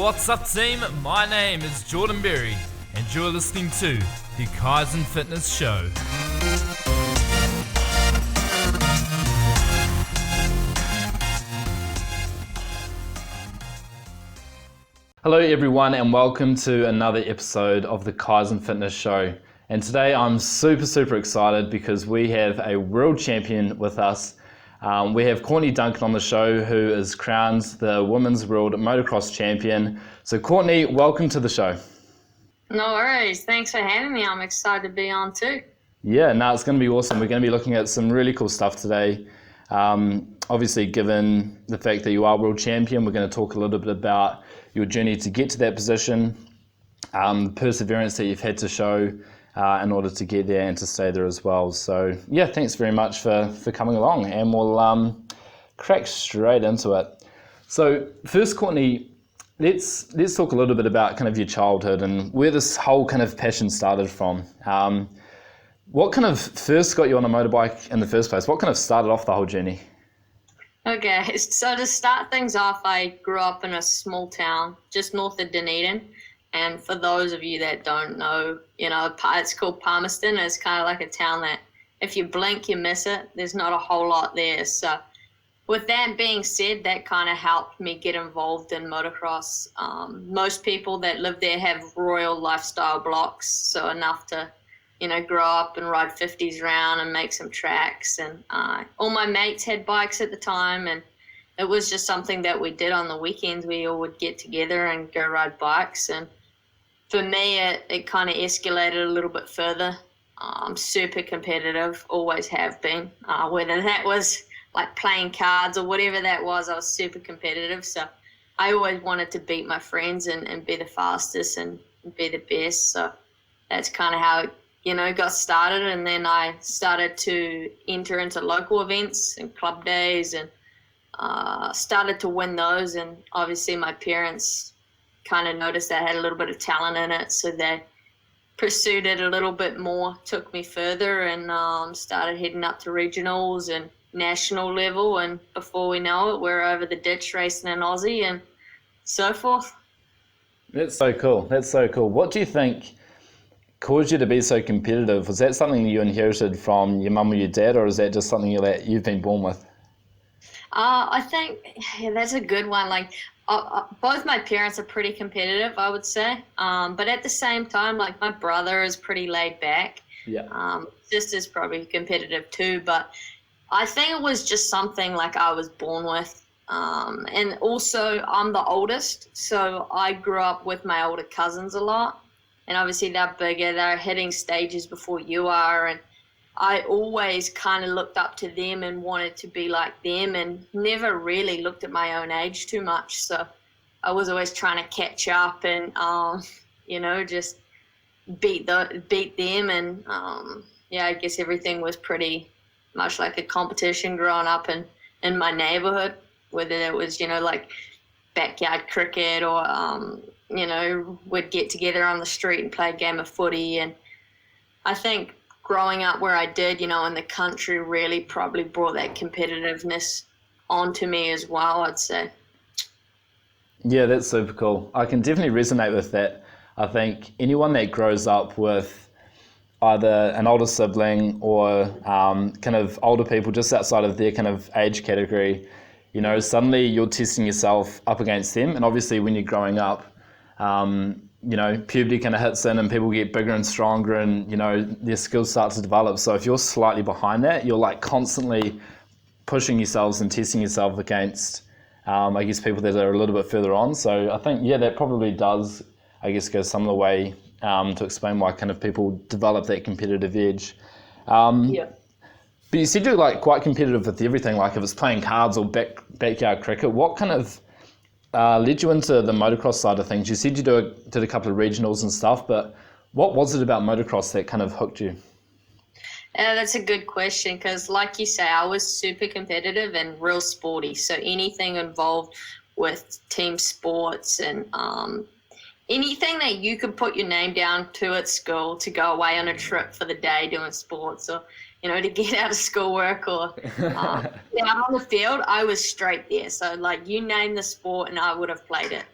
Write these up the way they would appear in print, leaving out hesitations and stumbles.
what's up team? My name is Jordan Berry and you're listening to the Kaizen Fitness Show. Hello everyone and welcome to another episode of the Kaizen Fitness Show. And today I'm super excited because we have a world champion with us. We have Courtney Duncan on the show, who is crowned the Women's World Motocross Champion. So Courtney, welcome to the show. No worries. Thanks for having me. I'm excited to be on too. Yeah, no, it's going to be awesome. We're going to be looking at some really cool stuff today. Obviously, given the fact that you are world champion, we're going to talk a little bit about your journey to get to that position, the perseverance that you've had to show in order to get there and to stay there as well. So yeah, thanks very much for coming along, and we'll crack straight into it. So first, Courtney, let's talk a little bit about kind of your childhood and where this whole kind of passion started from. What kind of first got you on a motorbike in the first place? What kind of started off the whole journey? Okay, so to start things off, I grew up in a small town just north of Dunedin. And for those of you that don't know, it's called Palmerston. It's kind of like a town that if you blink, you miss it. There's not a whole lot there. So with that being said, that kind of helped me get involved in motocross. Most people that live there have royal lifestyle blocks, so enough to, grow up and ride 50s around and make some tracks. And all my mates had bikes at the time, and it was just something that we did on the weekends. We all would get together and go ride bikes. And for me, it kind of escalated a little bit further. I'm super competitive, always have been. Whether that was like playing cards or whatever that was, I was super competitive. So I always wanted to beat my friends and be the fastest and be the best. So that's kind of how it, got started. And then I started to enter into local events and club days and started to win those. And obviously my parents kind of noticed that I had a little bit of talent in it, so they pursued it a little bit more, took me further, and started heading up to regionals and national level, and before we know it, we're over the ditch racing in Aussie and so forth. That's so cool. What do you think caused you to be so competitive? Was that something you inherited from your mum or your dad, or is that just something that you've been born with? I think that's a good one. Both my parents are pretty competitive, I would say. But at the same time, my brother is pretty laid back. Yeah. Sister's probably competitive too. But I think it was just something I was born with. And also, I'm the oldest, so I grew up with my older cousins a lot. And obviously, they're bigger. They're hitting stages before you are. And I always kind of looked up to them and wanted to be like them, and never really looked at my own age too much. So I was always trying to catch up and, just beat them. And, I guess everything was pretty much like a competition growing up in my neighborhood, whether it was, backyard cricket or, we'd get together on the street and play a game of footy. And I think growing up where I did, in the country, really probably brought that competitiveness onto me as well, I'd say. Yeah, that's super cool. I can definitely resonate with that. I think anyone that grows up with either an older sibling or kind of older people just outside of their kind of age category, suddenly you're testing yourself up against them. And obviously when you're growing up, puberty kind of hits in and people get bigger and stronger and, their skills start to develop. So if you're slightly behind that, you're constantly pushing yourselves and testing yourself against, people that are a little bit further on. So I think, that probably does, go some of the way to explain why kind of people develop that competitive edge. Yeah. But you said you're quite competitive with everything, if it's playing cards or backyard cricket. What kind of led you into the motocross side of things? You said you did a couple of regionals and stuff, but what was it about motocross that kind of hooked you? That's a good question because, like you say, I was super competitive and real sporty. So anything involved with team sports and anything that you could put your name down to at school to go away on a trip for the day doing sports, or to get out of schoolwork or out on the field, I was straight there. So you name the sport and I would have played it.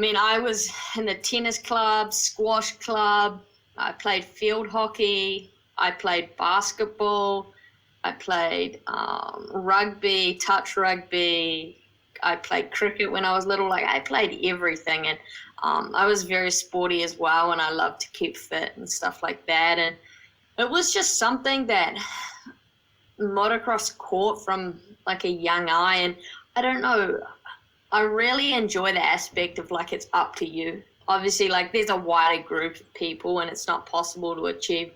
mean, I was in the tennis club, squash club. I played field hockey. I played basketball. I played rugby, touch rugby. I played cricket when I was little. Like, I played everything. And I was very sporty as well, and I loved to keep fit and stuff like that. And it was just something that motocross caught from like a young eye. And I don't know, I really enjoy the aspect of like it's up to you. Obviously, like there's a wider group of people and it's not possible to achieve,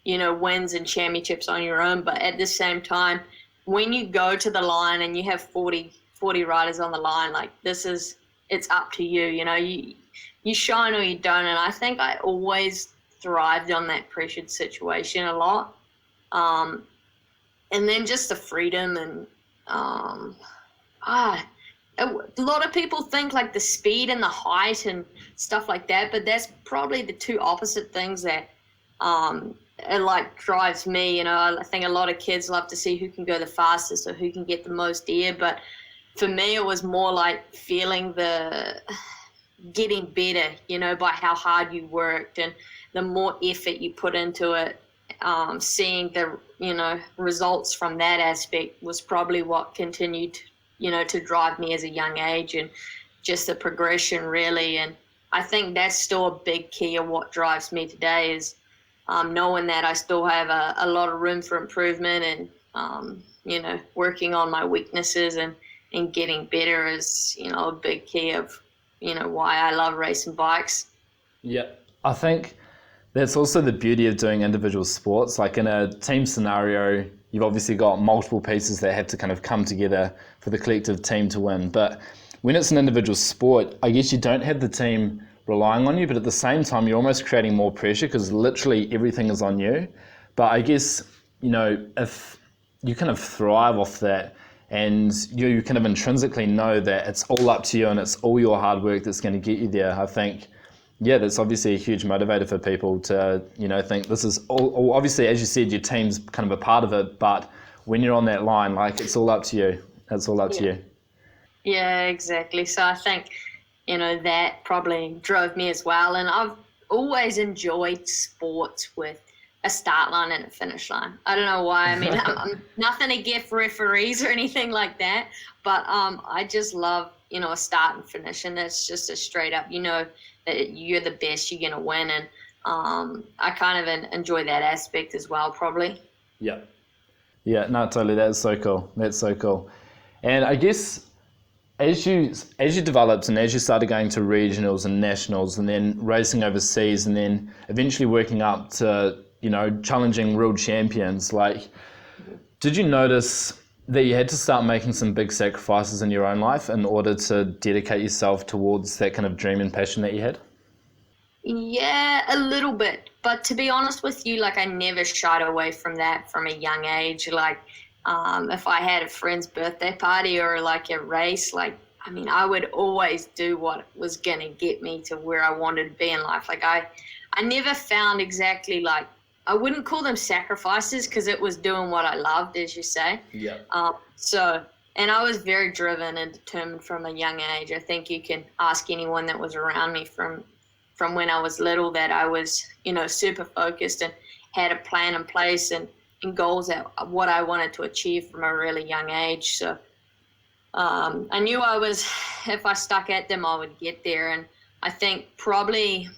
you know, wins and championships on your own. But at the same time, when you go to the line and you have 40 riders on the line, like it's up to you. You know, you shine or you don't. And I think I always thrived on that pressured situation a lot. And then just the freedom and a lot of people think like the speed and the height and stuff like that, but that's probably the two opposite things that it like drives me. You know, I think a lot of kids love to see who can go the fastest or who can get the most air, but for me it was more like feeling the getting better, you know, by how hard you worked and the more effort you put into it. Seeing the, you know, results from that aspect was probably what continued, you know, to drive me as a young age, and just the progression really. And I think that's still a big key of what drives me today is knowing that I still have a lot of room for improvement, and, you know, working on my weaknesses and getting better is, you know, a big key of, you know, why I love racing bikes. Yeah, I think that's also the beauty of doing individual sports. Like in a team scenario, you've obviously got multiple pieces that have to kind of come together for the collective team to win. But when it's an individual sport, I guess you don't have the team relying on you, but at the same time, you're almost creating more pressure because literally everything is on you. But I guess, you know, if you kind of thrive off that and you kind of intrinsically know that it's all up to you and it's all your hard work that's going to get you there, I think, yeah, that's obviously a huge motivator for people to, you know, think this is all, obviously, as you said, your team's kind of a part of it, but when you're on that line, like, it's all up to you. It's all up to you. Yeah, exactly. So I think, you know, that probably drove me as well. And I've always enjoyed sports with a start line and a finish line. I don't know why. I mean, I'm nothing against referees or anything like that, but I just love, you know, a start and finish. And that's just a straight up, you know, that you're the best, you're going to win. And I kind of enjoy that aspect as well, probably. Yeah. Yeah, no, totally. That's so cool. That's so cool. And I guess as you developed and as you started going to regionals and nationals and then racing overseas and then eventually working up to, you know, challenging world champions, like, did you notice that you had to start making some big sacrifices in your own life in order to dedicate yourself towards that kind of dream and passion that you had? Yeah, a little bit. But to be honest with you, like, I never shied away from that from a young age. Like, if I had a friend's birthday party or like a race, like, I mean, I would always do what was going to get me to where I wanted to be in life. Like, I never found exactly, like, I wouldn't call them sacrifices because it was doing what I loved, as you say. Yeah. And I was very driven and determined from a young age. I think you can ask anyone that was around me from when I was little that I was, you know, super focused and had a plan in place and goals at what I wanted to achieve from a really young age. So I knew if I stuck at them, I would get there. And I think probably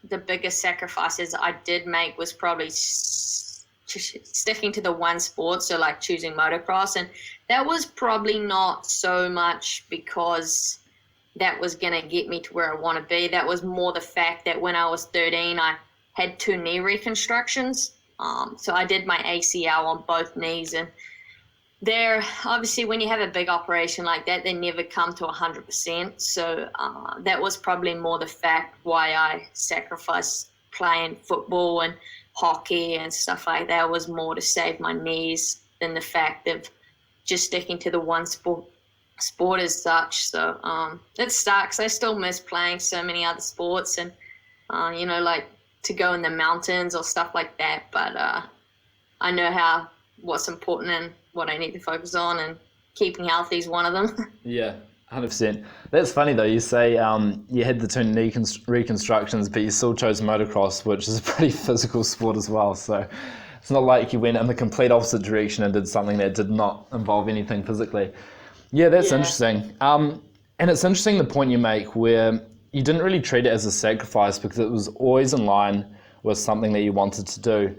the biggest sacrifices I did make was probably sticking to the one sport, so like choosing motocross. And that was probably not so much because that was going to get me to where I want to be. That was more the fact that when I was 13, I had 2 knee reconstructions. So I did my ACL on both knees, and there, obviously, when you have a big operation like that, they never come to 100%. So that was probably more the fact why I sacrificed playing football and hockey and stuff like that. Was more to save my knees than the fact of just sticking to the one sport as such. So it sucks. I still miss playing so many other sports and, you know, like to go in the mountains or stuff like that. But I know what's important and what I need to focus on, and keeping healthy is one of them. Yeah, 100%. That's funny though. You say you had the two knee reconstructions, but you still chose motocross, which is a pretty physical sport as well. So it's not like you went in the complete opposite direction and did something that did not involve anything physically. Yeah, that's interesting. And it's interesting the point you make where you didn't really treat it as a sacrifice because it was always in line with something that you wanted to do.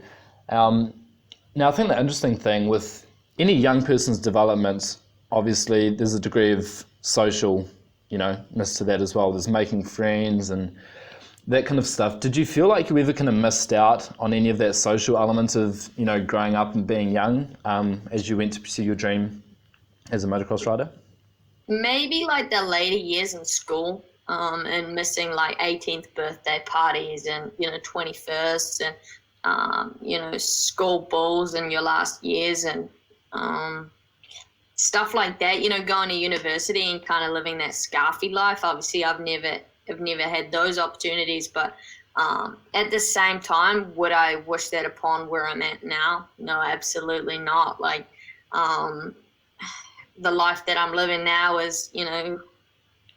Now, I think the interesting thing with any young person's development, obviously there's a degree of social, ness to that as well. There's making friends and that kind of stuff. Did you feel like you ever kind of missed out on any of that social element of, growing up and being young as you went to pursue your dream as a motocross rider? Maybe like the later years in school, and missing like 18th birthday parties and, 21st and, school balls in your last years and stuff like that, going to university and kind of living that scarfy life. Obviously, I've never had those opportunities, but at the same time, would I wish that upon where I'm at now? No, absolutely not. Like, the life that I'm living now is,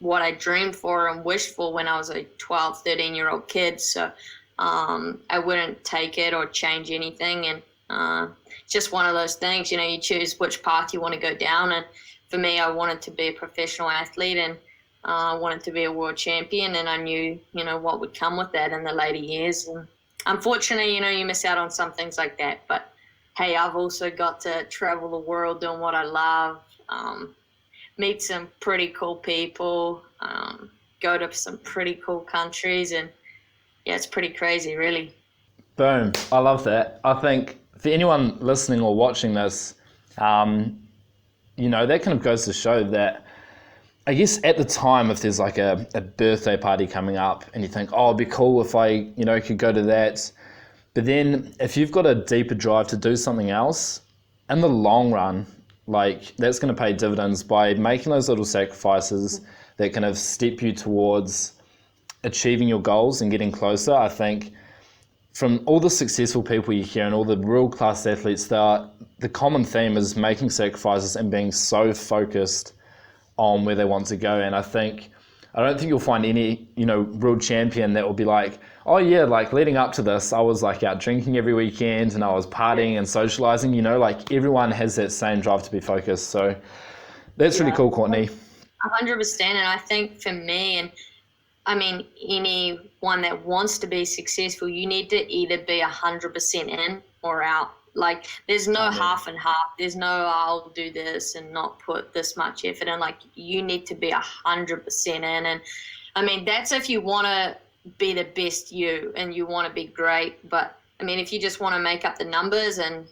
what I dreamed for and wished for when I was a 12, 13-year-old kid. So I wouldn't take it or change anything. And just one of those things, you choose which path you want to go down. And for me, I wanted to be a professional athlete and I wanted to be a world champion. And I knew, what would come with that in the later years. And unfortunately, you miss out on some things like that. But hey, I've also got to travel the world doing what I love, meet some pretty cool people, go to some pretty cool countries. And yeah, it's pretty crazy, really. Boom. I love that. I think for anyone listening or watching this, that kind of goes to show that, I guess at the time, if there's like a birthday party coming up and you think, oh, it'd be cool if I, could go to that. But then if you've got a deeper drive to do something else, in the long run, like that's going to pay dividends by making those little sacrifices that kind of step you towards achieving your goals and getting closer. I think from all the successful people you hear and all the world-class athletes, the common theme is making sacrifices and being so focused on where they want to go. And I don't think you'll find any, world champion that will be like, oh yeah, like leading up to this, I was like out drinking every weekend and I was partying and socializing, like everyone has that same drive to be focused. So that's really cool, Courtney. 100%. And I think for me, and I mean, anyone that wants to be successful, you need to either be 100% in or out. Like, there's no half and half. There's no, I'll do this and not put this much effort in. Like, you need to be 100% in. And I mean, that's if you want to be the best you and you want to be great. But I mean, if you just want to make up the numbers and,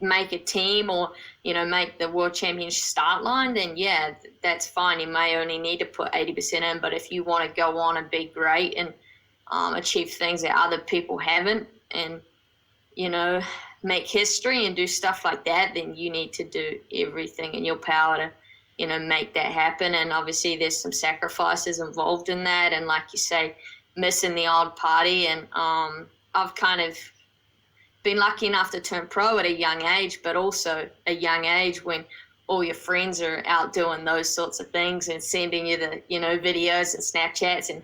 make a team or, make the world championship start line, then yeah, that's fine. You may only need to put 80% in, but if you want to go on and be great and achieve things that other people haven't and, make history and do stuff like that, then you need to do everything in your power to, make that happen. And obviously there's some sacrifices involved in that. And like you say, missing the odd party. And I've kind of been lucky enough to turn pro at a young age, but also a young age when all your friends are out doing those sorts of things and sending you the, videos and Snapchats. And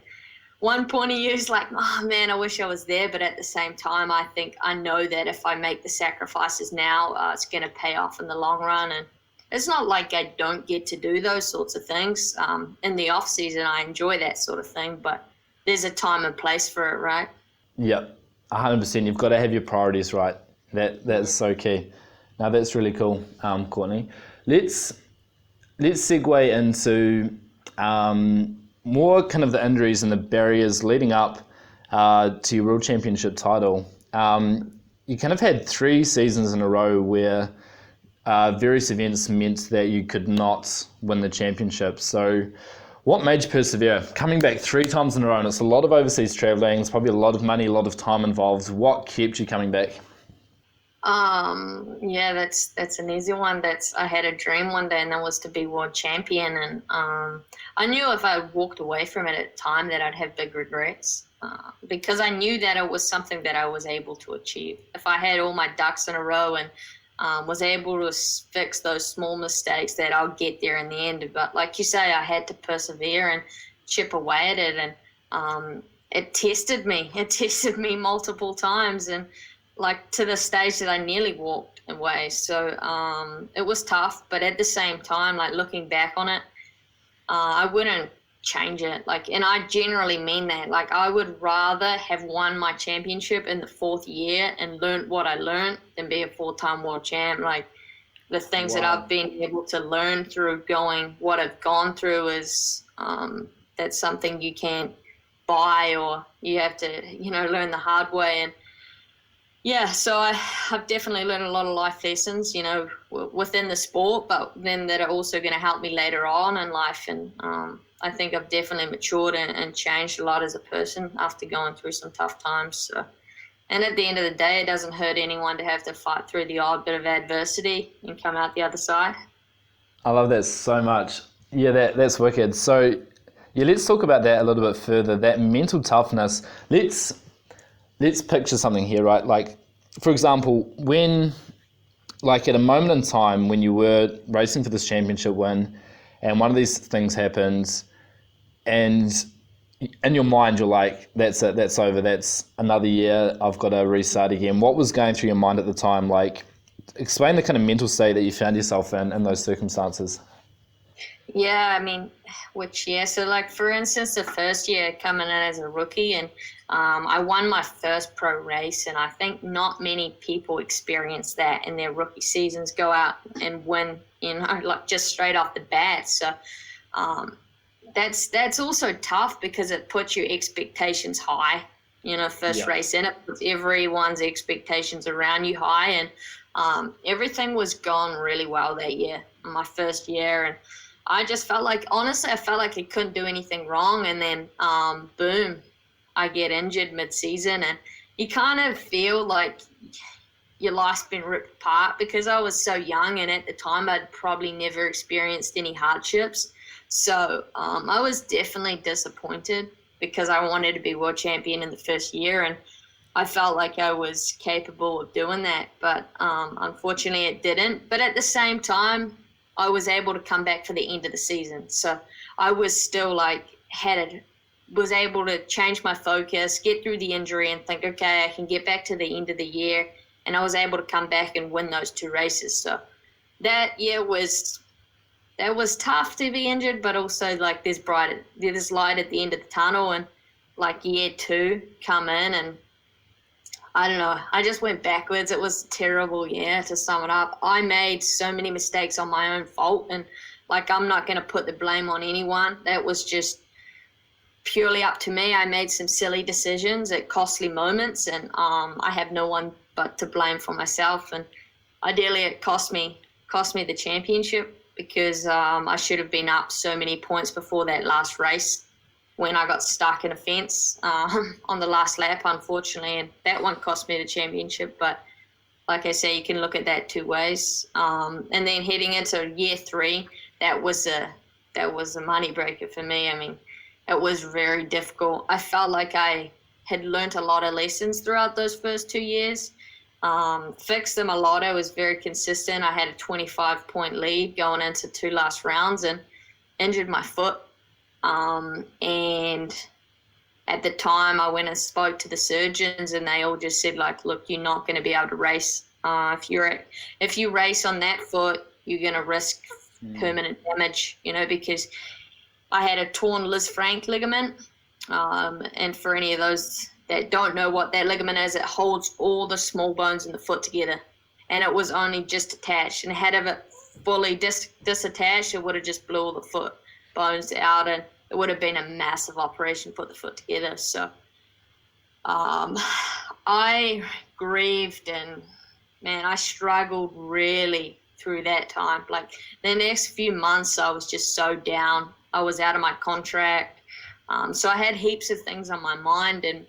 one point of view is like, oh man, I wish I was there. But at the same time, I know that if I make the sacrifices now, it's going to pay off in the long run. And it's not like I don't get to do those sorts of things. In the off season, I enjoy that sort of thing, but there's a time and place for it, right? Yep. 100%. You've got to have your priorities right. That's so key. Now that's really cool, Courtney. Let's segue into more kind of the injuries and the barriers leading up to your world championship title. You kind of had 3 seasons in a row where various events meant that you could not win the championship. So what made you persevere? Coming back 3 times in a row, and it's a lot of overseas traveling, it's probably a lot of money, a lot of time involved. What kept you coming back? Yeah, that's an easy one. I had a dream one day, and that was to be world champion. And I knew if I walked away from it at the time that I'd have big regrets, because I knew that it was something that I was able to achieve. If I had all my ducks in a row and was able to fix those small mistakes that I'll get there in the end. But like you say, I had to persevere and chip away at it, and it tested me. It tested me multiple times, and like to the stage that I nearly walked away. So it was tough, but at the same time, like looking back on it, I wouldn't change it. Like, and I generally mean that. Like, I would rather have won my championship in the 4th year and learned what I learned than be a 4-time world champ. Like, the things that I've been able to learn through what I've gone through is that's something you can't buy, or you have to, learn the hard way. And yeah, so I've definitely learned a lot of life lessons, within the sport, but then that are also going to help me later on in life. And I think I've definitely matured and changed a lot as a person after going through some tough times. So, and at the end of the day, it doesn't hurt anyone to have to fight through the odd bit of adversity and come out the other side. I love that so much. Yeah, that's wicked. So yeah, let's talk about that a little bit further, that mental toughness. Let's picture something here, right? Like, for example, when, like at a moment in time when you were racing for this championship win and one of these things happens and in your mind you're like, that's it, that's over, that's another year, I've got to restart again. What was going through your mind at the time? Like, explain the kind of mental state that you found yourself in those circumstances. Yeah, I mean, so like for instance, the first year coming in as a rookie, and I won my first pro race, and I think not many people experience that in their rookie seasons, go out and win, like just straight off the bat. So that's also tough because it puts your expectations high. First race in, it puts everyone's expectations around you high, and everything was going really well that year, my first year, and I just felt like, honestly, I felt like I couldn't do anything wrong. And then, boom, I get injured mid-season, and you kind of feel like your life's been ripped apart because I was so young, and at the time I'd probably never experienced any hardships. So I was definitely disappointed because I wanted to be world champion in the first year, and I felt like I was capable of doing that. But unfortunately it didn't. But at the same time, I was able to come back for the end of the season. So I was still was able to change my focus, get through the injury and think, okay, I can get back to the end of the year. And I was able to come back and win those 2 races. So that year was tough to be injured, but also like there's light at the end of the tunnel. And like year 2 come in, and I don't know, I just went backwards. It was a terrible year, to sum it up. I made so many mistakes on my own fault, and like I'm not going to put the blame on anyone. That was just purely up to me. I made some silly decisions at costly moments, and I have no one but to blame for myself. And ideally it cost me the championship because I should have been up so many points before that last race when I got stuck in a fence on the last lap, unfortunately, and that one cost me the championship. But like I say, you can look at that 2 ways. And then heading into year 3, that was a money breaker for me. I mean, it was very difficult. I felt like I had learnt a lot of lessons throughout those first 2 years. Fixed them a lot. I was very consistent. I had a 25-point lead going into 2 last rounds and injured my foot. And at the time I went and spoke to the surgeons, and they all just said, like, look, you're not going to be able to race. If you race on that foot, you're going to risk permanent damage, because I had a torn Lisfranc ligament. And for any of those that don't know what that ligament is, it holds all the small bones in the foot together. And it was only just attached. And had it fully disattached, it would have just blew all the foot bones out, and it would have been a massive operation to put the foot together. So I grieved, and man, I struggled really through that time. Like the next few months I was just so down. I was out of my contract, so I had heaps of things on my mind, and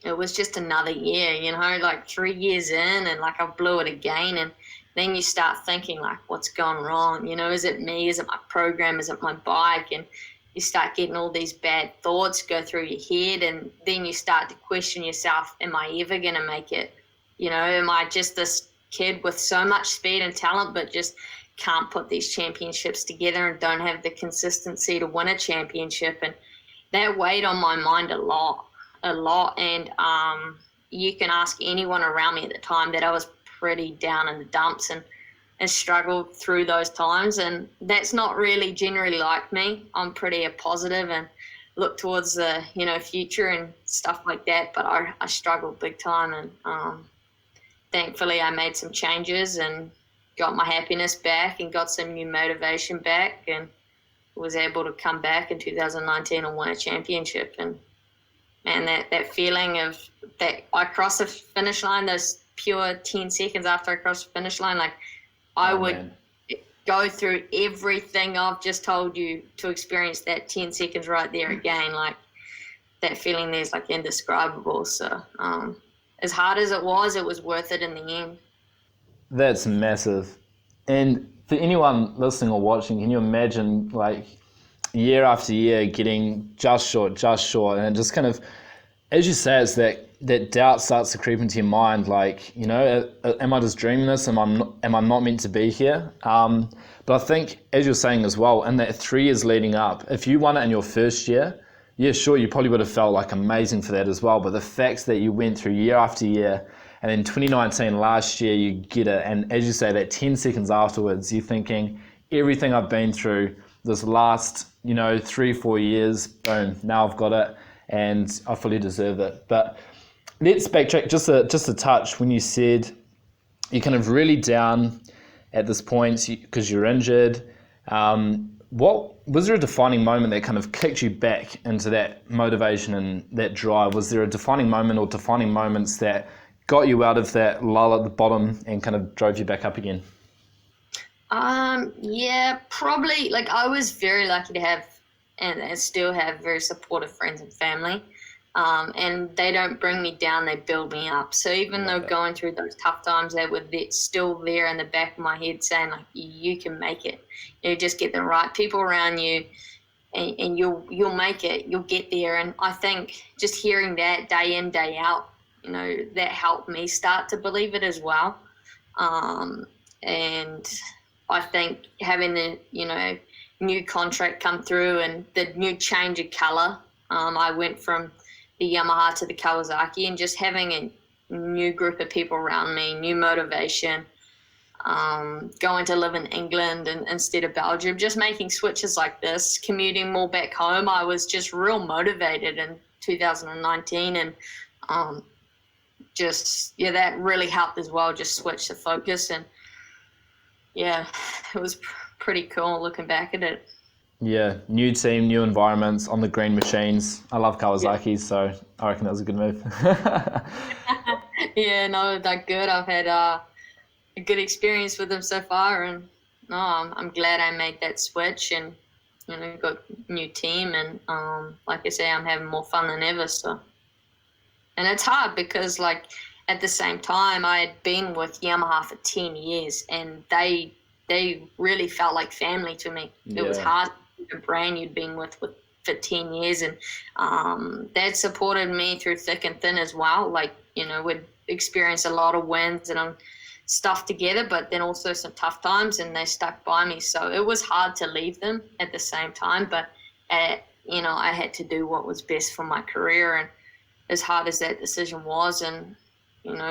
it was just another year, like 3 years in, and like I blew it again. And then you start thinking, like, what's gone wrong? Is it me? Is it my program? Is it my bike? And you start getting all these bad thoughts go through your head, and then you start to question yourself, am I ever going to make it? Am I just this kid with so much speed and talent, but just can't put these championships together and don't have the consistency to win a championship. And that weighed on my mind a lot. And you can ask anyone around me at the time that I was pretty down in the dumps and struggled through those times. And that's not really generally like me. I'm pretty positive and look towards the, future and stuff like that. But I struggled big time. And thankfully I made some changes and got my happiness back and got some new motivation back and was able to come back in 2019 and win a championship. And that feeling of that I crossed the finish line, those pure 10 seconds after I crossed the finish line, like I would go through everything I've just told you to experience that 10 seconds right there again. Like that feeling there's like indescribable. So as hard as it was worth it in the end. That's massive. And for anyone listening or watching, can you imagine like year after year getting just short, and it just kind of, as you say, it's that doubt starts to creep into your mind, like, am I just dreaming this? Am I not meant to be here? But I think, as you're saying as well, in that 3 years leading up, if you won it in your first year, yeah, sure, you probably would have felt like amazing for that as well. But the fact that you went through year after year, and then 2019, last year, you get it. And as you say, that 10 seconds afterwards, you're thinking, everything I've been through this last, 3-4 years, boom, now I've got it and I fully deserve it. But let's backtrack just a touch when you said you're kind of really down at this point because you're injured. What was there a defining moment that kind of kicked you back into that motivation and that drive? Was there a defining moment or defining moments that got you out of that lull at the bottom and kind of drove you back up again? Yeah, probably. Like I was very lucky to have, and I still have, very supportive friends and family. And they don't bring me down, they build me up. So even though going through those tough times, they were still there in the back of my head saying, like, you can make it. Just get the right people around you and you'll make it, you'll get there. And I think just hearing that day in, day out, that helped me start to believe it as well. And I think having the, new contract come through and the new change of color, I went from the Yamaha to the Kawasaki, and just having a new group of people around me, new motivation, going to live in England instead of Belgium, just making switches like this, commuting more back home. I was just real motivated in 2019, and that really helped as well, just switch the focus. And yeah, it was pretty cool looking back at it. Yeah, new team, new environments, on the green machines. I love Kawasaki, so I reckon that was a good move. Yeah, no, they're good. I've had a good experience with them so far, and no, I'm glad I made that switch and got a new team, and like I say, I'm having more fun than ever. So, and it's hard because like at the same time I had been with Yamaha for 10 years, and they really felt like family to me. It was hard. A brand you'd been with for 10 years, and they'd supported me through thick and thin as well. Like, we'd experienced a lot of wins and stuff together, but then also some tough times, and they stuck by me. So it was hard to leave them at the same time, but I had to do what was best for my career. And as hard as that decision was, and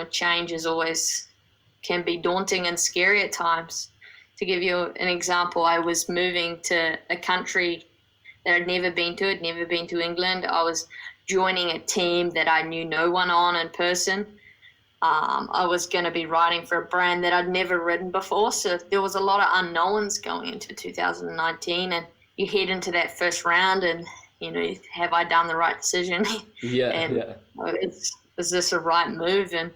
change is always can be daunting and scary at times. To give you an example, I was moving to a country that I'd never been to. I'd never been to England. I was joining a team that I knew no one on in person. I was going to be riding for a brand that I'd never ridden before. So there was a lot of unknowns going into 2019. And you head into that first round and, have I done the right decision? Is this a right move? And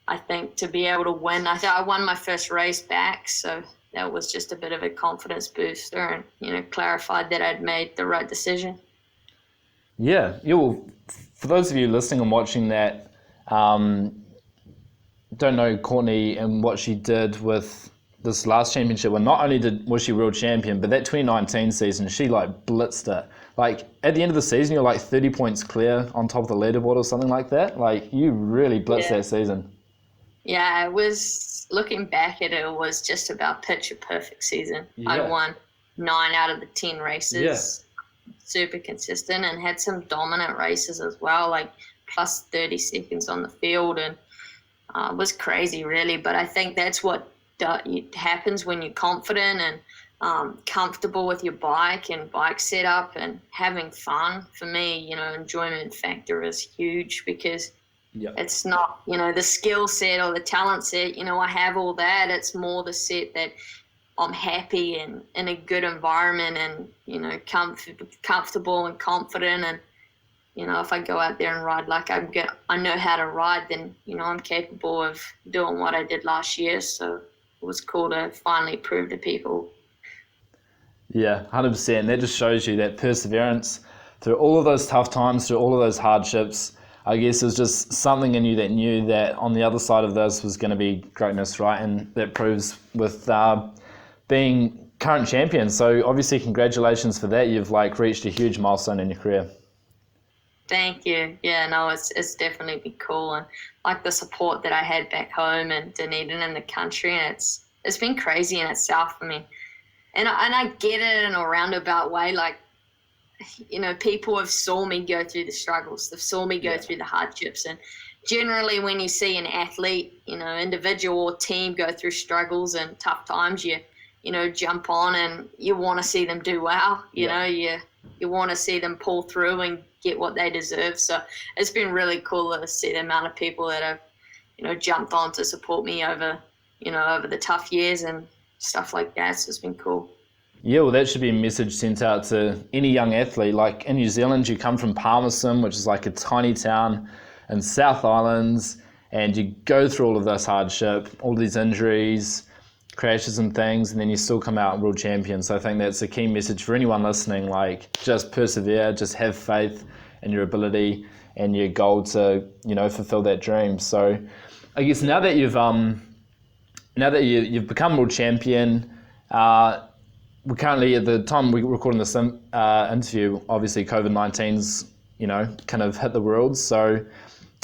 I think to be able to win, I won my first race back. So that was just a bit of a confidence booster and, clarified that I'd made the right decision. Yeah. Well, for those of you listening and watching that, don't know Courtney and what she did with this last championship. Well, not only was she world champion, but that 2019 season, she blitzed it. Like at the end of the season, you're 30 points clear on top of the leaderboard or something like that. Like you really blitzed that season. Yeah, it was, looking back at it, it was just about picture perfect season. Yeah. I won 9 out of the 10 races. Yeah. Super consistent, and had some dominant races as well, like plus 30 seconds on the field, and it was crazy really. But I think that's what happens when you're confident and comfortable with your bike and bike setup and having fun. For me, enjoyment factor is huge, because it's not, the skill set or the talent set, I have all that. It's more the set that I'm happy and in a good environment and, comfortable and confident. And, if I go out there and ride like I know how to ride, then, I'm capable of doing what I did last year. So it was cool to finally prove to people. Yeah, 100%. That just shows you that perseverance through all of those tough times, through all of those hardships. I guess there's just something in you that knew that on the other side of this was going to be greatness, right? And that proves with being current champion. So obviously, congratulations for that. You've reached a huge milestone in your career. Thank you. Yeah, no, it's definitely been cool, and the support that I had back home and Dunedin and the country, and it's been crazy in itself for me. And I get it in a roundabout way, people have saw me go through the struggles. They've saw me go through the hardships. And generally when you see an athlete, individual or team go through struggles and tough times, you jump on and you want to see them do well. You want to see them pull through and get what they deserve. So it's been really cool to see the amount of people that have, jumped on to support me over the tough years and stuff like that. So it's been cool. Yeah, well, that should be a message sent out to any young athlete. Like in New Zealand, you come from Palmerston, which is like a tiny town in South Islands, and you go through all of this hardship, all these injuries, crashes and things, and then you still come out world champion. So I think that's a key message for anyone listening. Just persevere, just have faith in your ability and your goal to, fulfill that dream. So I guess now that you've become world champion, we're currently, at the time we're recording this interview, obviously COVID-19's, kind of hit the world. So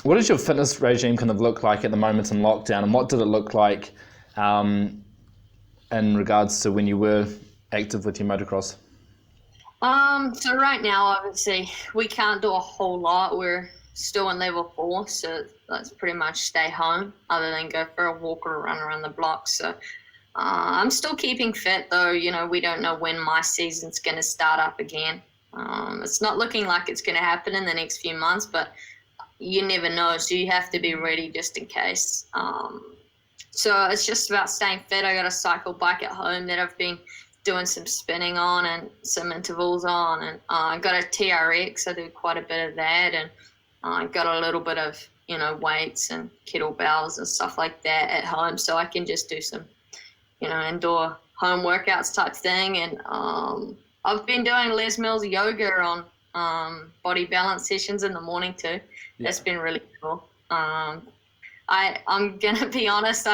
what does your fitness regime kind of look like at the moment in lockdown, and what did it look like in regards to when you were active with your motocross? So right now, obviously, we can't do a whole lot. We're still in level 4, so let's pretty much stay home other than go for a walk or a run around the block. So I'm still keeping fit, though. We don't know when my season's going to start up again. It's not looking like it's going to happen in the next few months, but you never know. So you have to be ready just in case. So it's just about staying fit. I got a cycle bike at home that I've been doing some spinning on and some intervals on. And I got a TRX. I do quite a bit of that. And I got a little bit of, weights and kettlebells and stuff like that at home. So I can just do some indoor home workouts type thing. And I've been doing Les Mills yoga on body balance sessions in the morning too. Yeah. That's been really cool. I'm going to be honest,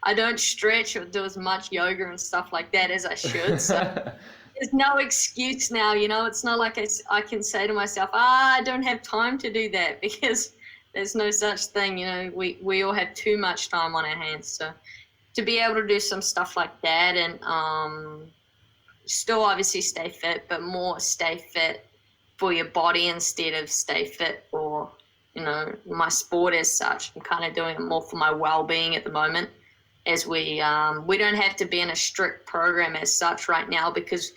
I don't stretch or do as much yoga and stuff like that as I should. So there's no excuse now, It's not like I can say to myself, I don't have time to do that, because there's no such thing. We all have too much time on our hands. So to be able to do some stuff like that and still obviously stay fit, but more stay fit for your body instead of stay fit for, my sport as such. I'm kind of doing it more for my well-being at the moment, as we don't have to be in a strict program as such right now, because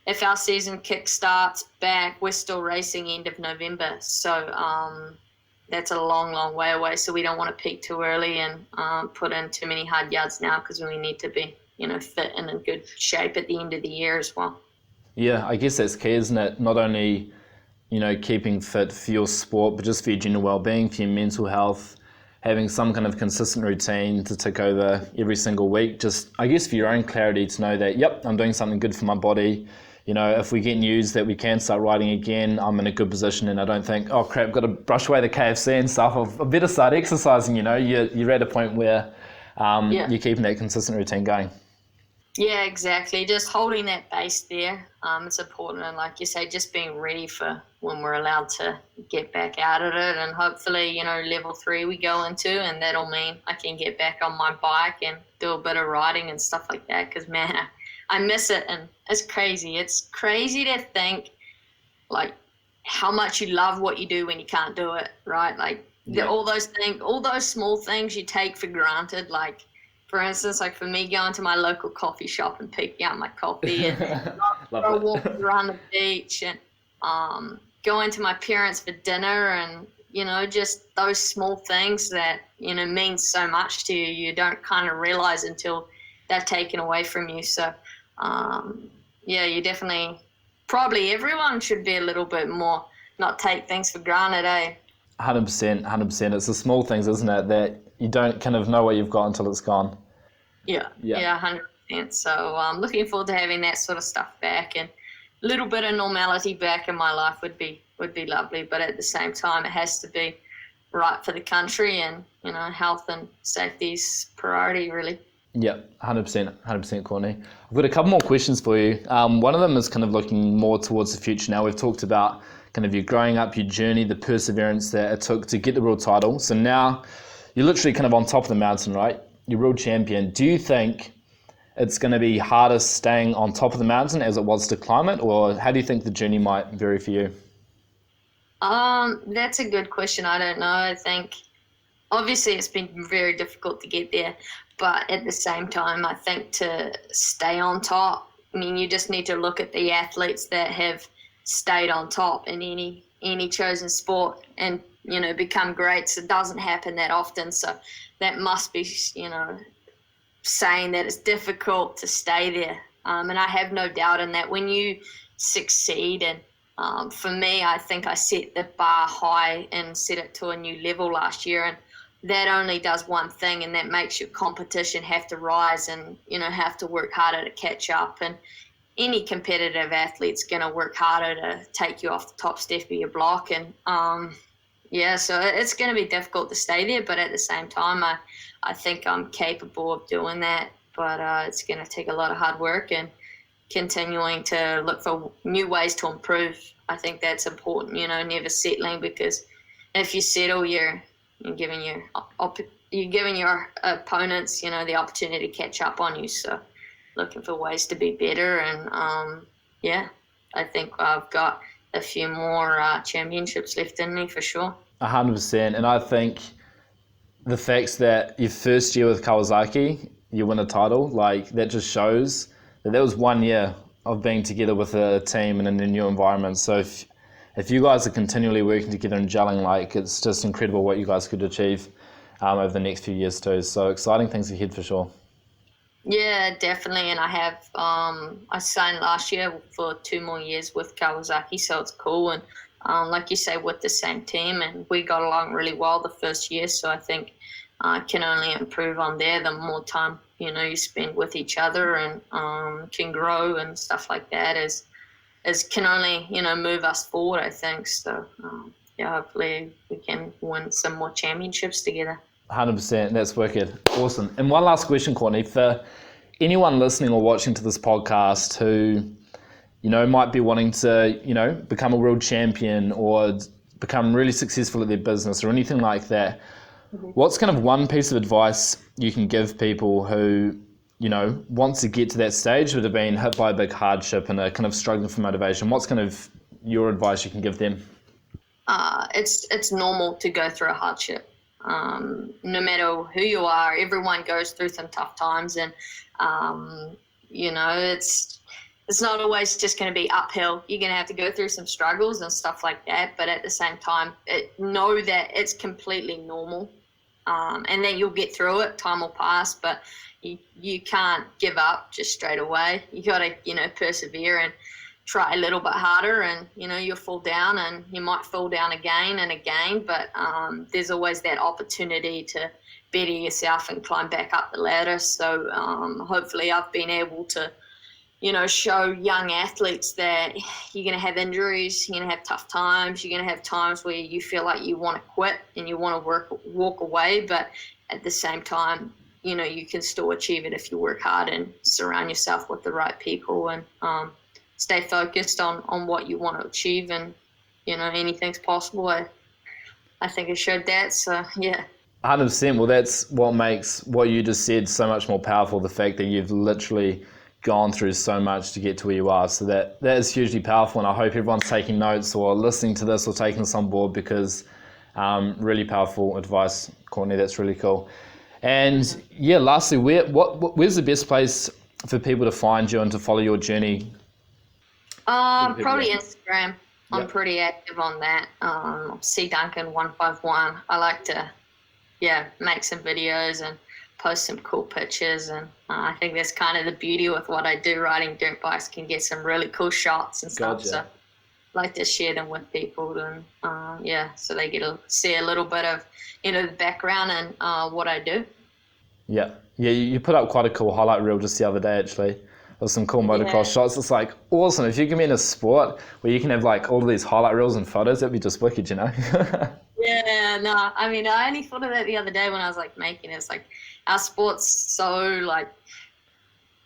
if our season kick-starts back, we're still racing end of November. So that's a long, long way away. So we don't want to peak too early and put in too many hard yards now, because we need to be, fit and in good shape at the end of the year as well. Yeah, I guess that's key, isn't it? Not only, keeping fit for your sport, but just for your general well-being, for your mental health, having some kind of consistent routine to tick over every single week. Just, I guess, for your own clarity to know that, yep, I'm doing something good for my body. If we get news that we can start riding again, I'm in a good position, and I don't think, oh crap, got to brush away the KFC and stuff. I better start exercising. You're at a point where you're keeping that consistent routine going. Yeah, exactly. Just holding that base there. It's important. And like you say, just being ready for when we're allowed to get back out of it. And hopefully, level 3 we go into, and that'll mean I can get back on my bike and do a bit of riding and stuff like that. Because, man, I miss it. And it's crazy. It's crazy to think, like, how much you love what you do when you can't do it, right? Like, all those things, all those small things you take for granted, like, for instance, like for me, going to my local coffee shop and picking up my coffee and go walking around the beach and going to my parents for dinner and, just those small things that, mean so much to you, you don't kind of realize until they're taken away from you. So, you definitely, probably everyone should be a little bit more, not take things for granted, eh? 100%. It's the small things, isn't it, that you don't kind of know what you've got until it's gone. Yeah, 100%. So I'm looking forward to having that sort of stuff back, and a little bit of normality back in my life would be lovely. But at the same time, it has to be right for the country, and health and safety is priority, really. Yeah, 100%, Courtney. I've got a couple more questions for you. One of them is kind of looking more towards the future now. We've talked about kind of your growing up, your journey, the perseverance that it took to get the world title. So now you're literally kind of on top of the mountain, right? You're world champion. Do you think it's going to be harder staying on top of the mountain as it was to climb it, or how do you think the journey might vary for you? That's a good question. I don't know. I think obviously it's been very difficult to get there, but at the same time, I think to stay on top, I mean, you just need to look at the athletes that have stayed on top in any chosen sport and, become greats. It doesn't happen that often. So that must be, saying that it's difficult to stay there. And I have no doubt in that when you succeed, and for me, I think I set the bar high and set it to a new level last year. And that only does one thing, and that makes your competition have to rise and, have to work harder to catch up. And any competitive athlete's going to work harder to take you off the top step of your block. And, so it's going to be difficult to stay there. But at the same time, I think I'm capable of doing that. But it's going to take a lot of hard work and continuing to look for new ways to improve. I think that's important, never settling, because if you settle, you're giving your opponents, the opportunity to catch up on you. So looking for ways to be better. And, I think I've got a few more championships left in me for sure. 100%. And I think the fact that your first year with Kawasaki, you win a title, like that just shows that was 1 year of being together with a team and in a new environment. So if you guys are continually working together and gelling, like it's just incredible what you guys could achieve over the next few years too. So exciting things ahead for sure. Yeah, definitely. And I have, I signed last year for 2 more years with Kawasaki, so it's cool. And like you say, with the same team, and we got along really well the first year. So I think can only improve on there the more time, you spend with each other, and can grow and stuff like that is can only, move us forward, I think. So, hopefully we can win some more championships together. 100%. That's wicked. Awesome. And one last question, Courtney, for anyone listening or watching to this podcast who, might be wanting to, become a world champion or become really successful at their business or anything like that, what's kind of one piece of advice you can give people who, want to get to that stage but have been hit by a big hardship and are kind of struggling for motivation? What's kind of your advice you can give them? It's normal to go through a hardship. No matter who you are, everyone goes through some tough times, and it's not always just going to be uphill. You're going to have to go through some struggles and stuff like that, but at the same time, know that it's completely normal, and then you'll get through it. Time will pass, but you can't give up just straight away. You got to persevere and try a little bit harder, and you'll fall down, and you might fall down again and again, but there's always that opportunity to better yourself and climb back up the ladder. So hopefully I've been able to show young athletes that you're going to have injuries, you're going to have tough times, you're going to have times where you feel like you want to quit and you want to walk away, but at the same time, you can still achieve it if you work hard and surround yourself with the right people and stay focused on what you want to achieve. And, anything's possible. I think it showed that. So, yeah. 100%. Well, that's what makes what you just said so much more powerful, the fact that you've literally gone through so much to get to where you are. So that is hugely powerful, and I hope everyone's taking notes or listening to this or taking this on board, because really powerful advice, Courtney. That's really cool. And yeah, lastly, where's the best place for people to find you and to follow your journey? Probably Instagram. I'm Yep. pretty active on that. C Duncan 151. I like to, make some videos and post some cool pictures, and I think that's kind of the beauty with what I do. Riding dirt bikes can get some really cool shots and stuff. Gotcha. So I like to share them with people, and so they get to see a little bit of the background and what I do. Yeah, you put up quite a cool highlight reel just the other day, actually. With some cool motocross shots. It's like awesome. If you can be in a sport where you can have like all of these highlight reels and photos, that'd be just wicked, Yeah, no, I mean, I only thought of that the other day when I was like making it. It's like our sport's so like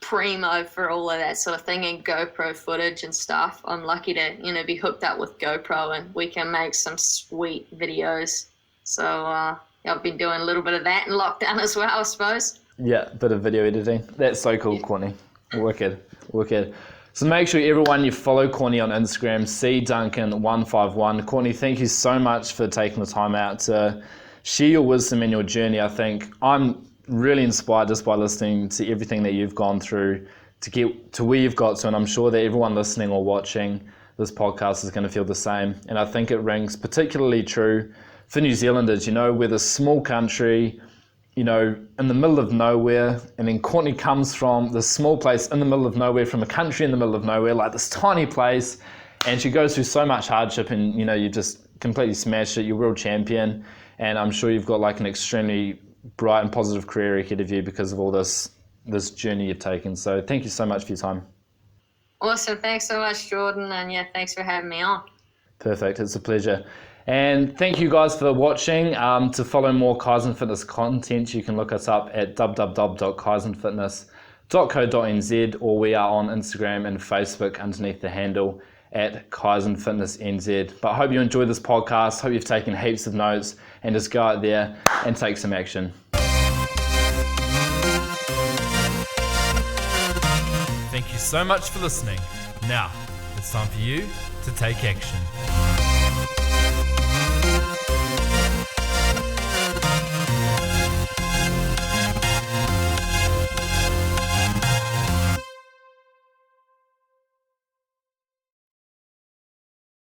primo for all of that sort of thing and GoPro footage and stuff. I'm lucky to, be hooked up with GoPro, and we can make some sweet videos. So I've been doing a little bit of that in lockdown as well, I suppose. Yeah, bit of video editing. That's so cool, Courtney. Wicked. So make sure everyone you follow Courtney on Instagram, cduncan151. Courtney, thank you so much for taking the time out to share your wisdom and your journey. I think I'm really inspired just by listening to everything that you've gone through to get to where you've got to, and I'm sure that everyone listening or watching this podcast is going to feel the same. And I think it rings particularly true for New Zealanders. We're this small country, in the middle of nowhere, and then Courtney comes from this small place in the middle of nowhere, from a country in the middle of nowhere, like this tiny place, and she goes through so much hardship, and you just completely smashed it. You're world champion, and I'm sure you've got like an extremely bright and positive career ahead of you because of all this journey you've taken. So thank you so much for your time. Awesome. Thanks so much, Jordan, and thanks for having me on. Perfect. It's a pleasure. And thank you guys for watching. To follow more Kaizen Fitness content, you can look us up at www.kaizenfitness.co.nz, or we are on Instagram and Facebook underneath the handle at Kaizen Fitness NZ. But I hope you enjoyed this podcast. Hope you've taken heaps of notes, and just go out there and take some action. Thank you so much for listening. Now, it's time for you to take action.